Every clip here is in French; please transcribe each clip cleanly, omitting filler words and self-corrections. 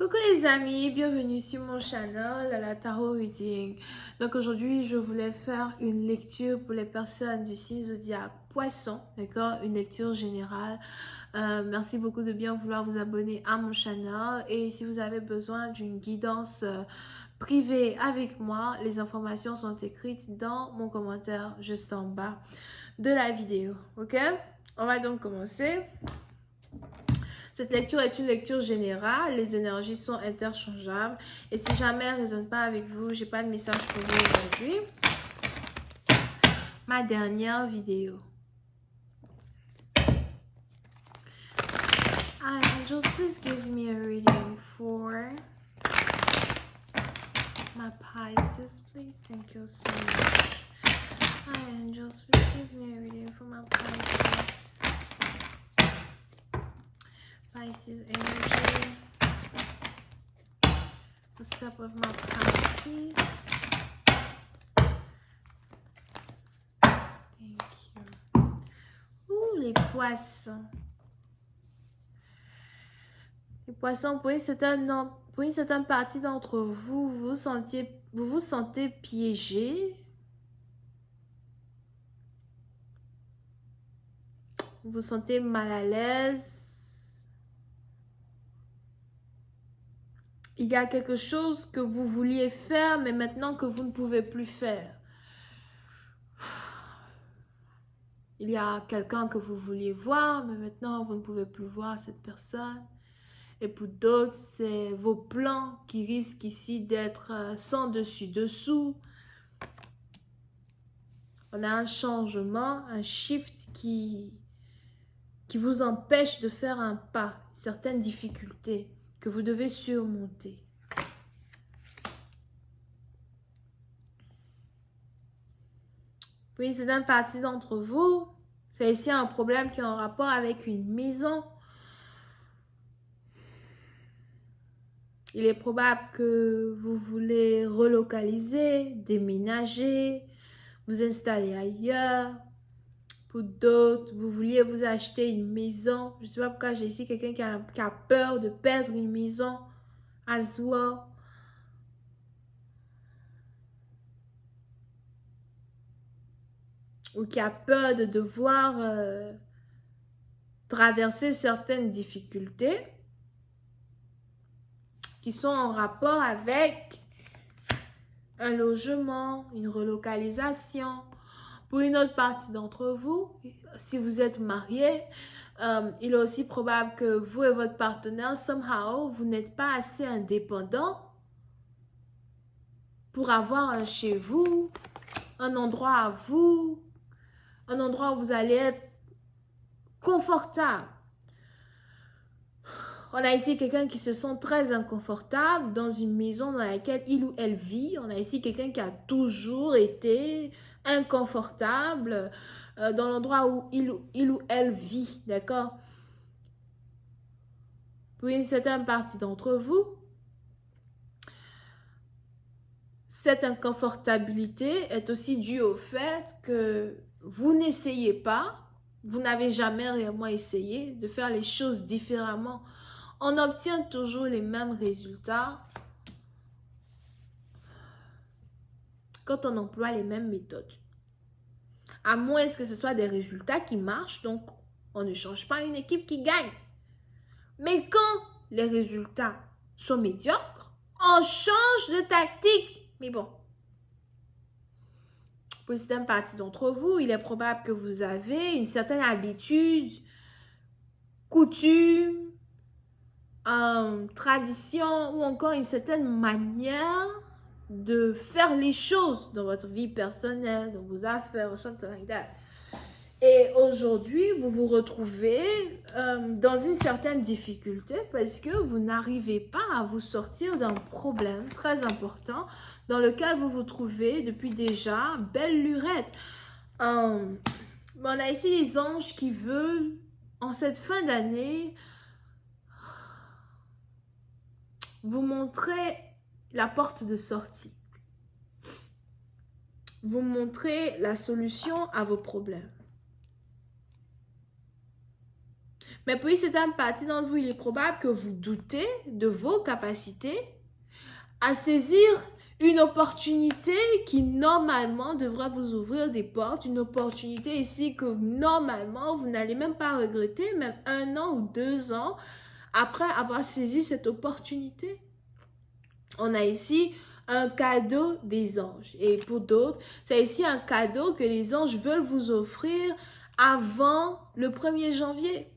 Coucou les amis, bienvenue sur mon channel la Tarot Reading. Donc aujourd'hui, je voulais faire une lecture pour les personnes du signe zodiaque Poisson, d'accord? Une lecture générale. Merci beaucoup de bien vouloir vous abonner à mon channel. Et si vous avez besoin d'une guidance privée avec moi, les informations sont écrites dans mon commentaire juste en bas de la vidéo, ok? On va donc commencer. Cette lecture est une lecture générale, les énergies sont interchangeables et si jamais elle ne résonne pas avec vous, j'ai pas de message pour vous aujourd'hui. Ma dernière vidéo. Hi angels, please give me a reading for my Pisces, please. Thank you so much. Hi angels, please give me a reading for my Pisces. Pisces energy. What's up with my Pisces? Thank you. Ouh, les poissons. Les poissons, pour une certaine partie d'entre vous, vous vous sentez piégé. Vous vous sentez mal à l'aise. Il y a quelque chose que vous vouliez faire, mais maintenant que vous ne pouvez plus faire. Il y a quelqu'un que vous vouliez voir, mais maintenant vous ne pouvez plus voir cette personne. Et pour d'autres, c'est vos plans qui risquent ici d'être sans dessus-dessous. On a un changement, un shift qui vous empêche de faire un pas, certaines difficultés que vous devez surmonter. Puis, c'est une partie d'entre vous, c'est ici un problème qui est en rapport avec une maison. Il est probable que vous voulez relocaliser, déménager, vous installer ailleurs. Pour d'autres, vous vouliez vous acheter une maison. Je ne sais pas pourquoi j'ai ici quelqu'un qui a peur de perdre une maison as well. Ou qui a peur de devoir traverser certaines difficultés qui sont en rapport avec un logement, une relocalisation. Pour une autre partie d'entre vous, si vous êtes marié, il est aussi probable que vous et votre partenaire, somehow, vous n'êtes pas assez indépendant pour avoir un chez vous, un endroit à vous, un endroit où vous allez être confortable. On a ici quelqu'un qui se sent très inconfortable dans une maison dans laquelle il ou elle vit. On a ici quelqu'un qui a toujours été inconfortable dans l'endroit où il ou elle vit, d'accord? Pour une certaine partie d'entre vous, cette inconfortabilité est aussi due au fait que vous n'essayez pas, vous n'avez jamais réellement essayé de faire les choses différemment. On obtient toujours les mêmes résultats quand on emploie les mêmes méthodes. À moins que ce soit des résultats qui marchent, donc on ne change pas une équipe qui gagne. Mais quand les résultats sont médiocres, on change de tactique. Mais bon, pour certaines parties d'entre vous, il est probable que vous avez une certaine habitude, coutume, tradition ou encore une certaine manière de faire les choses dans votre vie personnelle, dans vos affaires, something like that. Et aujourd'hui, vous vous retrouvez dans une certaine difficulté parce que vous n'arrivez pas à vous sortir d'un problème très important dans lequel vous vous trouvez depuis déjà belle lurette. On a ici les anges qui veulent, en cette fin d'année, vous montrer la porte de sortie. Vous montrer la solution à vos problèmes. Mais pour une certaine partie d'entre vous, il est probable que vous doutez de vos capacités à saisir une opportunité qui normalement devrait vous ouvrir des portes, une opportunité ici que normalement vous n'allez même pas regretter, même 1 an ou 2 ans après avoir saisi cette opportunité. On a ici un cadeau des anges. Et pour d'autres, c'est ici un cadeau que les anges veulent vous offrir avant le 1er janvier.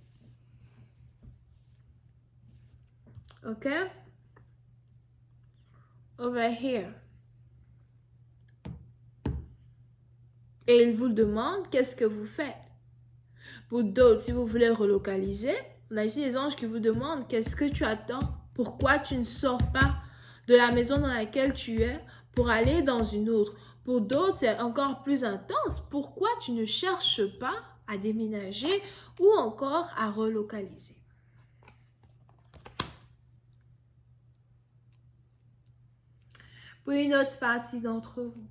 OK? Over here. Et il vous demande qu'est-ce que vous faites. Pour d'autres, si vous voulez relocaliser, on a ici les anges qui vous demandent qu'est-ce que tu attends, pourquoi tu ne sors pas de la maison dans laquelle tu es pour aller dans une autre. Pour d'autres, c'est encore plus intense. Pourquoi tu ne cherches pas à déménager ou encore à relocaliser? Pour une autre partie d'entre vous,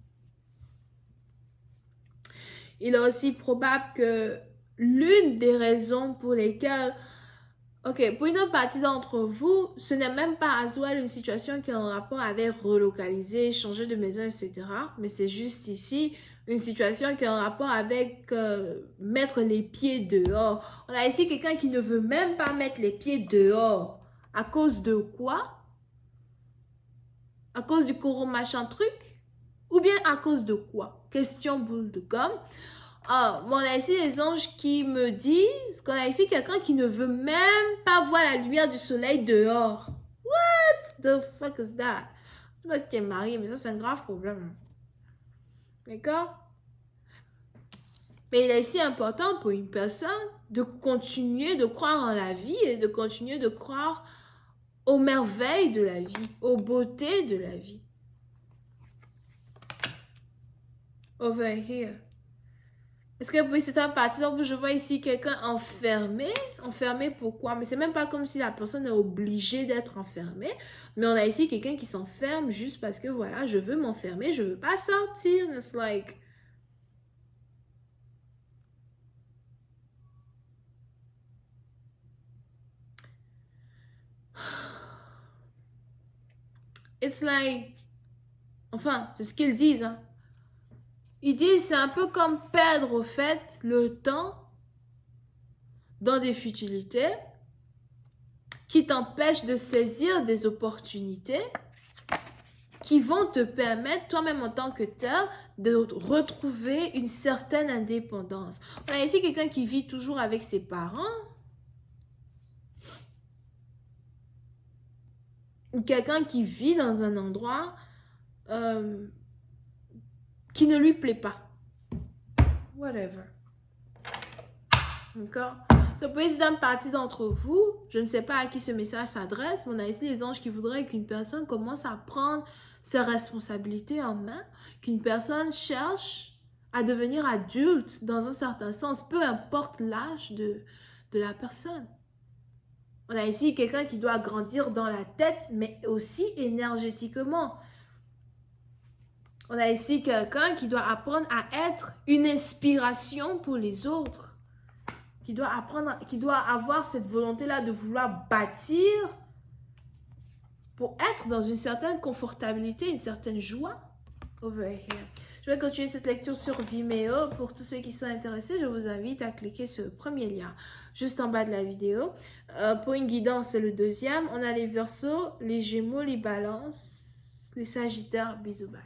il est aussi probable que l'une des raisons pour lesquelles, ok, pour une autre partie d'entre vous, ce n'est même pas as well une situation qui est en rapport avec relocaliser, changer de maison, etc. Mais c'est juste ici une situation qui est en rapport avec mettre les pieds dehors. On a ici quelqu'un qui ne veut même pas mettre les pieds dehors. À cause de quoi? À cause du coro machin truc? Ou bien à cause de quoi? Question boule de gomme. On a ici les anges qui me disent qu'on a ici quelqu'un qui ne veut même pas voir la lumière du soleil dehors. What the fuck is that? Je sais pas si tu es marié, mais ça c'est un grave problème. D'accord? Mais il est ici important pour une personne de continuer de croire en la vie et de continuer de croire aux merveilles de la vie, aux beautés de la vie. Over here. Est-ce que oui, c'est un parti, donc je vois ici quelqu'un enfermé. Enfermé pourquoi? Mais c'est même pas comme si la personne est obligée d'être enfermée. Mais on a ici quelqu'un qui s'enferme juste parce que voilà, je veux m'enfermer, je veux pas sortir. It's like... It's like... Enfin, c'est ce qu'ils disent, hein. Ils disent c'est un peu comme perdre au fait le temps dans des futilités qui t'empêchent de saisir des opportunités qui vont te permettre toi-même en tant que tel de retrouver une certaine indépendance. On a ici quelqu'un qui vit toujours avec ses parents ou quelqu'un qui vit dans un endroit qui ne lui plaît pas. Whatever. D'accord? Ça peut être d'une partie d'entre vous, je ne sais pas à qui ce message s'adresse, mais on a ici les anges qui voudraient qu'une personne commence à prendre ses responsabilités en main, qu'une personne cherche à devenir adulte dans un certain sens, peu importe l'âge de la personne. On a ici quelqu'un qui doit grandir dans la tête, mais aussi énergétiquement. On a ici quelqu'un qui doit apprendre à être une inspiration pour les autres. Qui doit apprendre, qui doit avoir cette volonté-là de vouloir bâtir pour être dans une certaine confortabilité, une certaine joie. Over here. Je vais continuer cette lecture sur Vimeo. Pour tous ceux qui sont intéressés, je vous invite à cliquer sur le premier lien juste en bas de la vidéo. Pour une guidance, c'est le deuxième. On a les Verseaux, les Gémeaux, les Balances, les Sagittaires. Bisous, bye.